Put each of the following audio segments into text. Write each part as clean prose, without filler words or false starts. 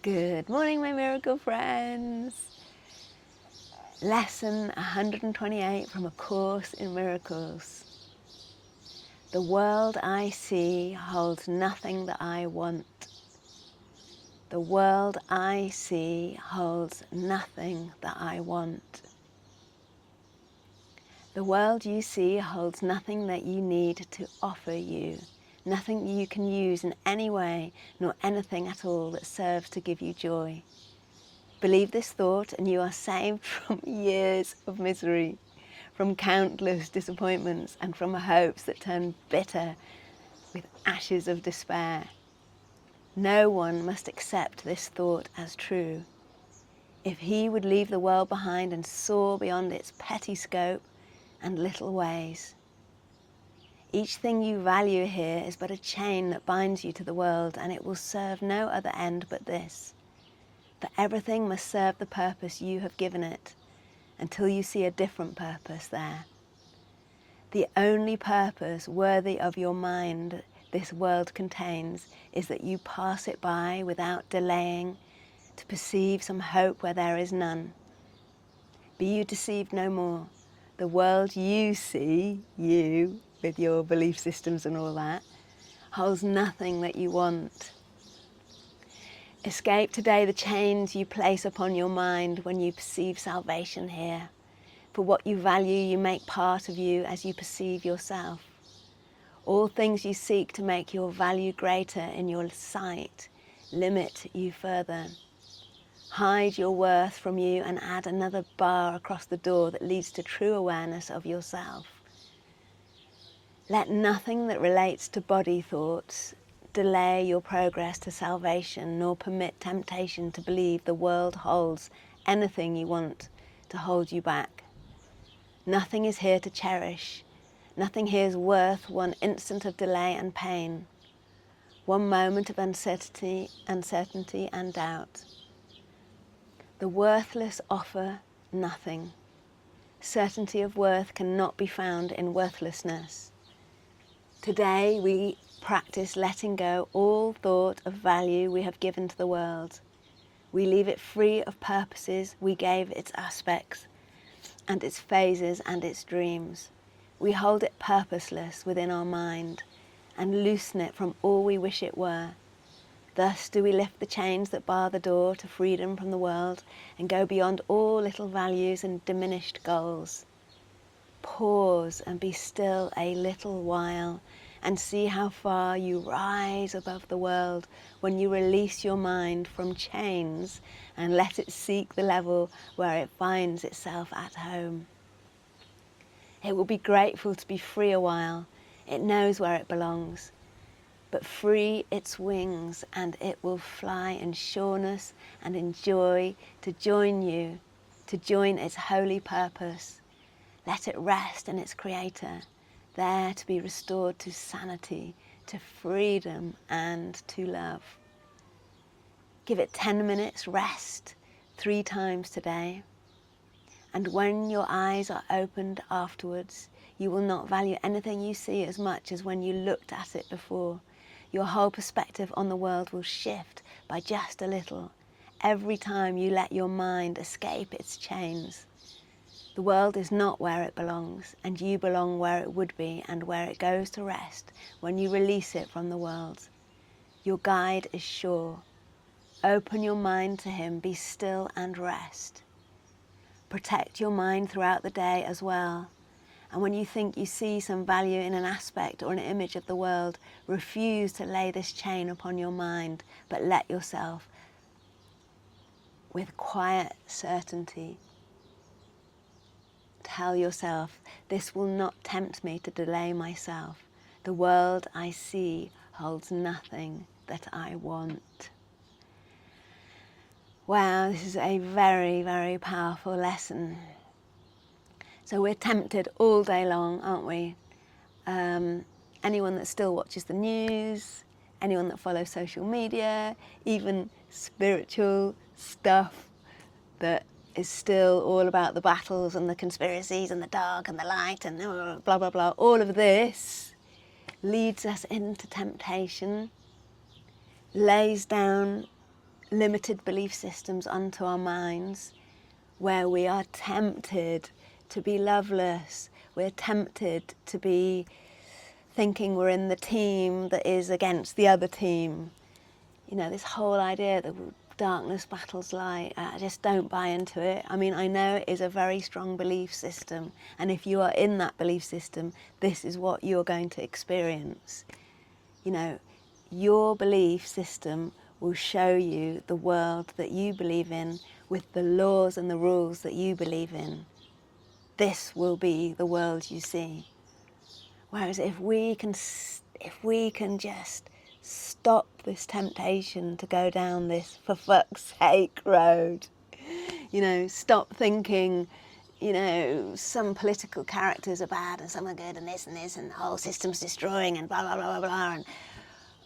Good morning, my miracle friends. Lesson 128 from A Course in Miracles. The world I see holds nothing that I want. The world I see holds nothing that I want. The world you see holds nothing that you need to offer you, nothing you can use in any way, nor anything at all that serves to give you joy. Believe this thought and you are saved from years of misery, from countless disappointments and from hopes that turn bitter with ashes of despair. No one must accept this thought as true. If he would leave the world behind and soar beyond its petty scope and little ways. Each thing you value here is but a chain that binds you to the world, and it will serve no other end but this. That everything must serve the purpose you have given it until you see a different purpose there. The only purpose worthy of your mind this world contains is that you pass it by without delaying to perceive some hope where there is none. Be you deceived no more. The world you see, you, with your belief systems and all that, holds nothing that you want. Escape today the chains you place upon your mind when you perceive salvation here. For what you value you make part of you as you perceive yourself. All things you seek to make your value greater in your sight limit you further. Hide your worth from you and add another bar across the door that leads to true awareness of yourself. Let nothing that relates to body thoughts delay your progress to salvation, nor permit temptation to believe the world holds anything you want to hold you back. Nothing is here to cherish. Nothing here is worth one instant of delay and pain, one moment of uncertainty and doubt. The worthless offer nothing. Certainty of worth cannot be found in worthlessness. Today we practice letting go all thought of value we have given to the world. We leave it free of purposes we gave its aspects and its phases and its dreams. We hold it purposeless within our mind and loosen it from all we wish it were. Thus do we lift the chains that bar the door to freedom from the world and go beyond all little values and diminished goals. Pause and be still a little while and see how far you rise above the world when you release your mind from chains and let it seek the level where it finds itself at home. It will be grateful to be free a while. It knows where it belongs. But free its wings and it will fly in sureness and in joy to join you, to join its holy purpose. Let it rest in its Creator, there to be restored to sanity, to freedom and to love. Give it 10 minutes rest 3 times today. And when your eyes are opened afterwards, you will not value anything you see as much as when you looked at it before. Your whole perspective on the world will shift by just a little every time you let your mind escape its chains. The world is not where it belongs, and you belong where it would be and where it goes to rest when you release it from the world. Your guide is sure. Open your mind to him, be still and rest. Protect your mind throughout the day as well. And when you think you see some value in an aspect or an image of the world, refuse to lay this chain upon your mind, but let yourself, with quiet certainty, tell yourself, this will not tempt me to delay myself. The world I see holds nothing that I want. Wow, this is a very, very powerful lesson. So we're tempted all day long, aren't we? Anyone that still watches the news, anyone that follows social media, even spiritual stuff that is still all about the battles and the conspiracies and the dark and the light and blah, blah, blah. All of this leads us into temptation, lays down limited belief systems onto our minds, where we are tempted to be loveless, we're tempted to be thinking we're in the team that is against the other team. You know, this whole idea that darkness battles light, I just don't buy into it. I mean, I know it is a very strong belief system, and if you are in that belief system, this is what you're going to experience. You know, your belief system will show you the world that you believe in with the laws and the rules that you believe in. This will be the world you see. Whereas if we can just stop this temptation to go down this for fuck's sake road, you know, stop thinking, you know, some political characters are bad and some are good and this and the whole system's destroying and blah, blah, blah, blah, blah. And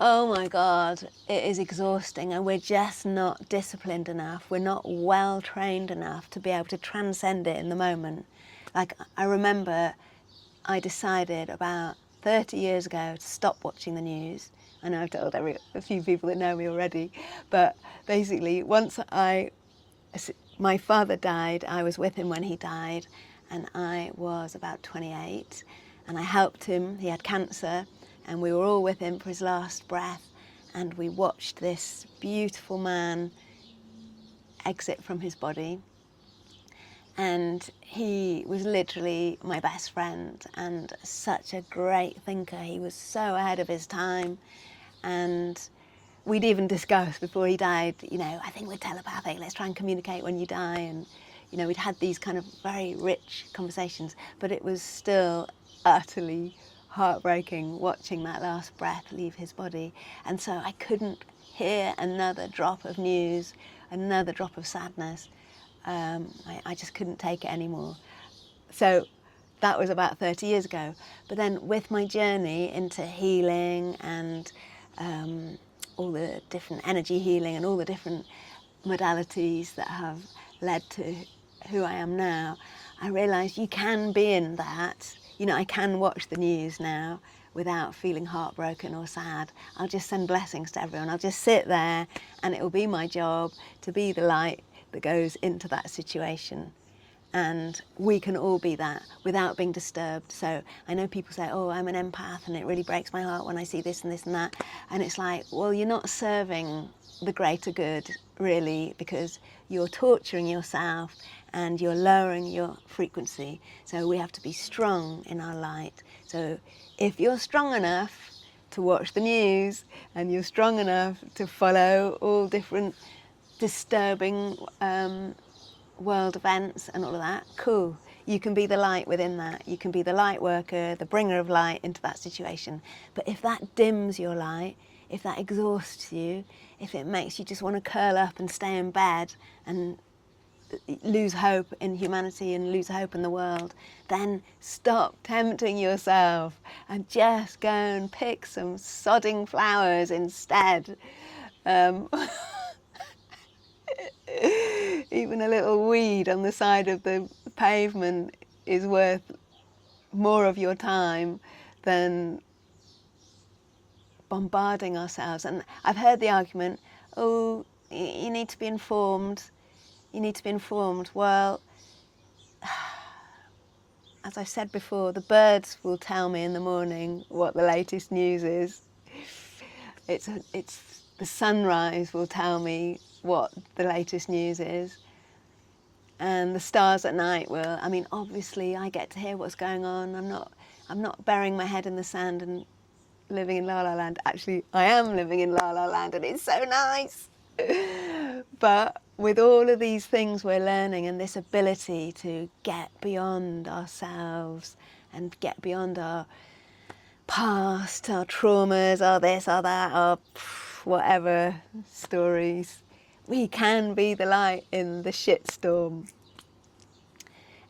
oh my God, it is exhausting, and we're just not disciplined enough. We're not well trained enough to be able to transcend it in the moment. Like, I remember I decided about 30 years ago to stop watching the news. I know I've told a few people that know me already, but basically once my father died, I was with him when he died, and I was about 28, and I helped him. He had cancer, and we were all with him for his last breath, and we watched this beautiful man exit from his body. And he was literally my best friend and such a great thinker. He was so ahead of his time. And we'd even discussed before he died, you know, I think we're telepathic, let's try and communicate when you die. And, you know, we'd had these kind of very rich conversations, but it was still utterly heartbreaking watching that last breath leave his body. And so I couldn't hear another drop of news, another drop of sadness. I just couldn't take it anymore. So that was about 30 years ago. But then with my journey into healing and all the different energy healing and all the different modalities that have led to who I am now, I realised you can be in that. You know, I can watch the news now without feeling heartbroken or sad. I'll just send blessings to everyone. I'll just sit there, and it will be my job to be the light that goes into that situation. And we can all be that without being disturbed. So I know people say, oh, I'm an empath and it really breaks my heart when I see this and this and that. And it's like, well, you're not serving the greater good, really, because you're torturing yourself and you're lowering your frequency. So we have to be strong in our light. So if you're strong enough to watch the news and you're strong enough to follow all different disturbing world events and all of that, cool. You can be the light within that. You can be the light worker, the bringer of light into that situation. But if that dims your light, if that exhausts you, if it makes you just want to curl up and stay in bed and lose hope in humanity and lose hope in the world, then stop tempting yourself and just go and pick some sodding flowers instead. Even a little weed on the side of the pavement is worth more of your time than bombarding ourselves. And I've heard the argument, oh, you need to be informed. You need to be informed. Well, as I've said before, the birds will tell me in the morning what the latest news is. It's the sunrise will tell me what the latest news is. And the stars at night will. I mean, obviously I get to hear what's going on. I'm not burying my head in the sand and living in La La Land. Actually, I am living in La La Land and it's so nice. But with all of these things we're learning and this ability to get beyond ourselves and get beyond our past, our traumas, our this, our that, our whatever stories, we can be the light in the shitstorm.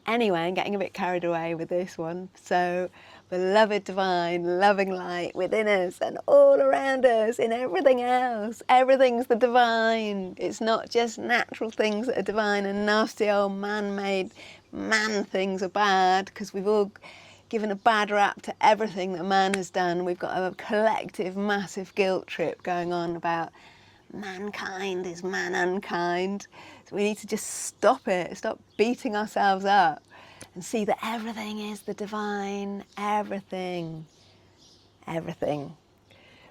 Anyway, I'm getting a bit carried away with this one. So, beloved divine, loving light within us and all around us, in everything else. Everything's the divine. It's not just natural things that are divine and nasty old man-made man things are bad, because we've all given a bad rap to everything that man has done. We've got a collective, massive guilt trip going on about mankind is man unkind. So we need to just stop it, stop beating ourselves up and see that everything is the divine, everything, everything.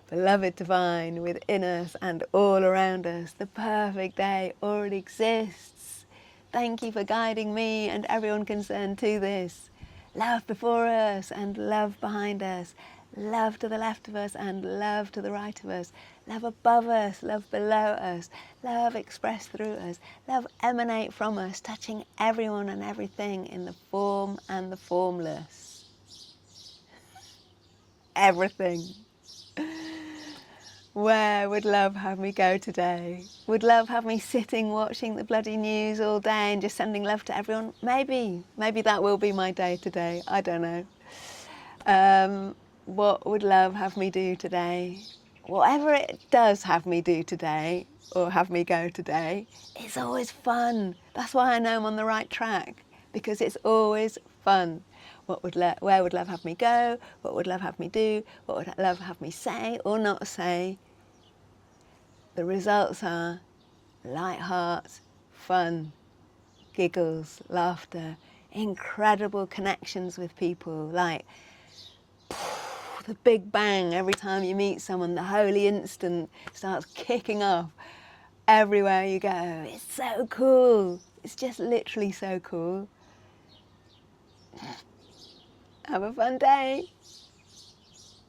Beloved divine within us and all around us, the perfect day already exists. Thank you for guiding me and everyone concerned to this. Love before us and love behind us. Love to the left of us and love to the right of us. Love above us, love below us. Love expressed through us. Love emanate from us, touching everyone and everything in the form and the formless. Everything. Where would love have me go today? Would love have me sitting watching the bloody news all day and just sending love to everyone? Maybe that will be my day today. I don't know. What would love have me do today? Whatever it does have me do today or have me go today, it's always fun. That's why I know I'm on the right track, because it's always fun. Where would love have me go? What would love have me do? What would love have me say or not say? The results are light hearts, fun, giggles, laughter, incredible connections with people, like the big bang every time you meet someone, the holy instant starts kicking off everywhere you go. It's so cool. It's just literally so cool. Have a fun day.